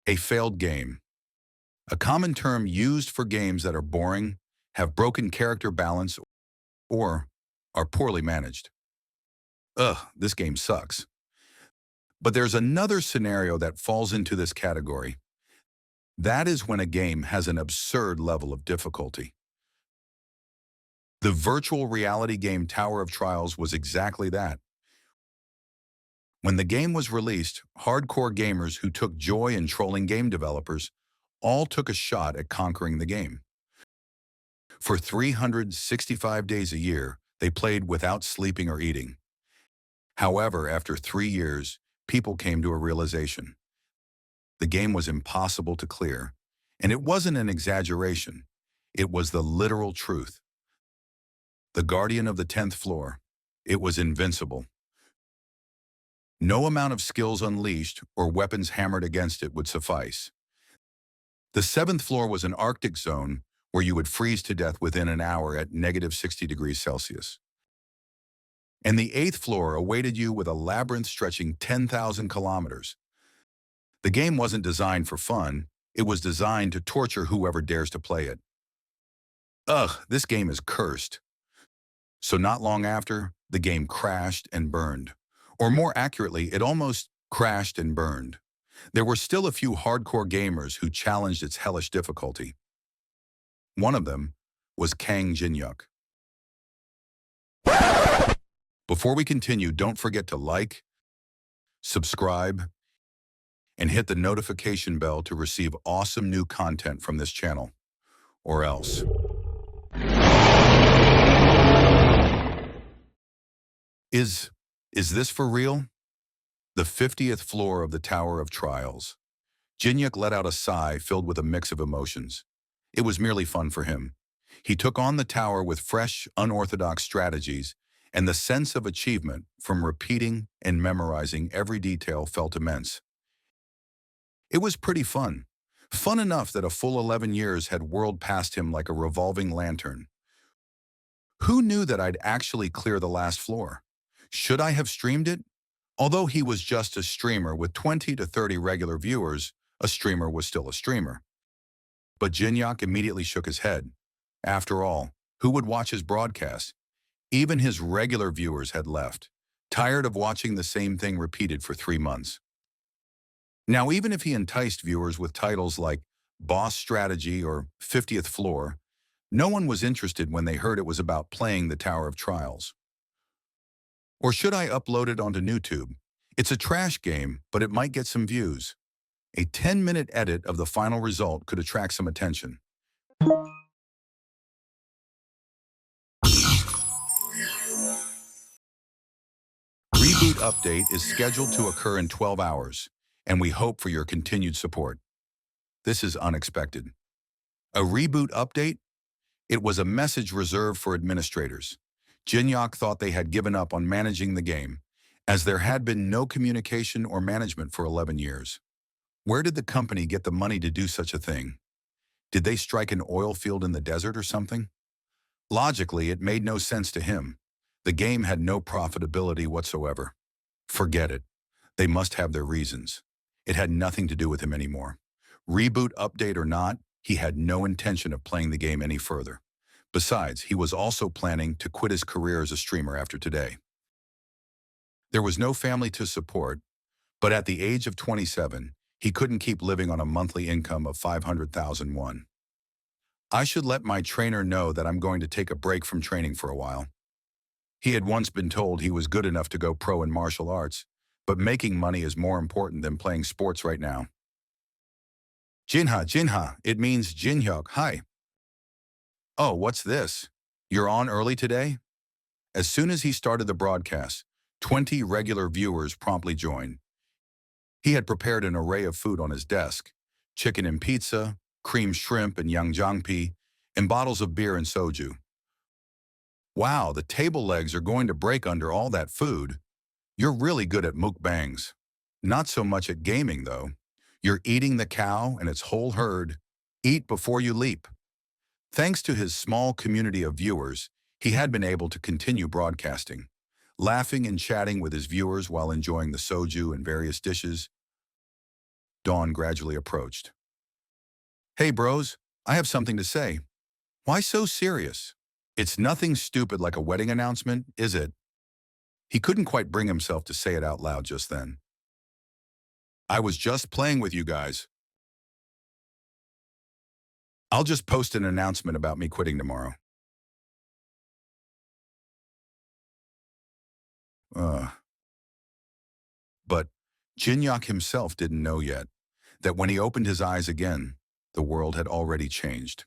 A failed game. A common term used for games that are boring, have broken character balance, or are poorly managed. Ugh, this game sucks. But there's another scenario that falls into this category. That is when a game has an absurd level of difficulty. The virtual reality game Tower of Trials was exactly that. When the game was released, hardcore gamers who took joy in trolling game developers all took a shot at conquering the game. For 365 days a year, they played without sleeping or eating. However, after 3 years, people came to a realization. The game was impossible to clear, and it wasn't an exaggeration. It was the literal truth. The Guardian of the 10th Floor. It was invincible. No amount of skills unleashed or weapons hammered against it would suffice. The 7th floor was an Arctic zone where you would freeze to death within an hour at -60 degrees Celsius. And the 8th floor awaited you with a labyrinth stretching 10,000 kilometers. The game wasn't designed for fun, it was designed to torture whoever dares to play it. Ugh, this game is cursed. So not long after, the game crashed and burned. Or more accurately, it almost crashed and burned. There were still a few hardcore gamers who challenged its hellish difficulty. One of them was Kang Jinhyuk. Before we continue, don't forget to like, subscribe, and hit the notification bell to receive awesome new content from this channel. Or else. Is this for real? The 50th floor of the Tower of Trials. Jinhyuk let out a sigh filled with a mix of emotions. It was merely fun for him. He took on the tower with fresh, unorthodox strategies, and the sense of achievement from repeating and memorizing every detail felt immense. It was pretty fun. Fun enough that a full 11 years had whirled past him like a revolving lantern. Who knew that I'd actually clear the last floor? Should I have streamed it? Although he was just a streamer with 20 to 30 regular viewers, a streamer was still a streamer. But Jinhyuk immediately shook his head. After all, who would watch his broadcast? Even his regular viewers had left, tired of watching the same thing repeated for 3 months. Now, even if he enticed viewers with titles like Boss Strategy or 50th Floor, no one was interested when they heard it was about playing the Tower of Trials. Or should I upload it onto YouTube? It's a trash game, but it might get some views. A 10-minute edit of the final result could attract some attention. Reboot update is scheduled to occur in 12 hours, and we hope for your continued support. This is unexpected. A reboot update? It was a message reserved for administrators. Jinhyuk thought they had given up on managing the game, as there had been no communication or management for 11 years. Where did the company get the money to do such a thing? Did they strike an oil field in the desert or something? Logically, it made no sense to him. The game had no profitability whatsoever. Forget it. They must have their reasons. It had nothing to do with him anymore. Reboot update or not, he had no intention of playing the game any further. Besides, he was also planning to quit his career as a streamer after today. There was no family to support, but at the age of 27, he couldn't keep living on a monthly income of 500,000 won. I should let my trainer know that I'm going to take a break from training for a while. He had once been told he was good enough to go pro in martial arts, but making money is more important than playing sports right now. Jinha, it means Jinhyuk, hi. Oh, what's this? You're on early today? As soon as he started the broadcast, 20 regular viewers promptly joined. He had prepared an array of food on his desk: chicken and pizza, creamed shrimp and yangjangpi, and bottles of beer and soju. Wow, the table legs are going to break under all that food. You're really good at mukbangs. Not so much at gaming, though. You're eating the cow and its whole herd. Eat before you leap. Thanks to his small community of viewers, he had been able to continue broadcasting, laughing and chatting with his viewers while enjoying the soju and various dishes. Dawn gradually approached. Hey bros, I have something to say. Why so serious? It's nothing stupid like a wedding announcement, is it? He couldn't quite bring himself to say it out loud just then. I was just playing with you guys. I'll just post an announcement about me quitting tomorrow. Uh, but Jinyak himself didn't know yet that when he opened his eyes again, the world had already changed.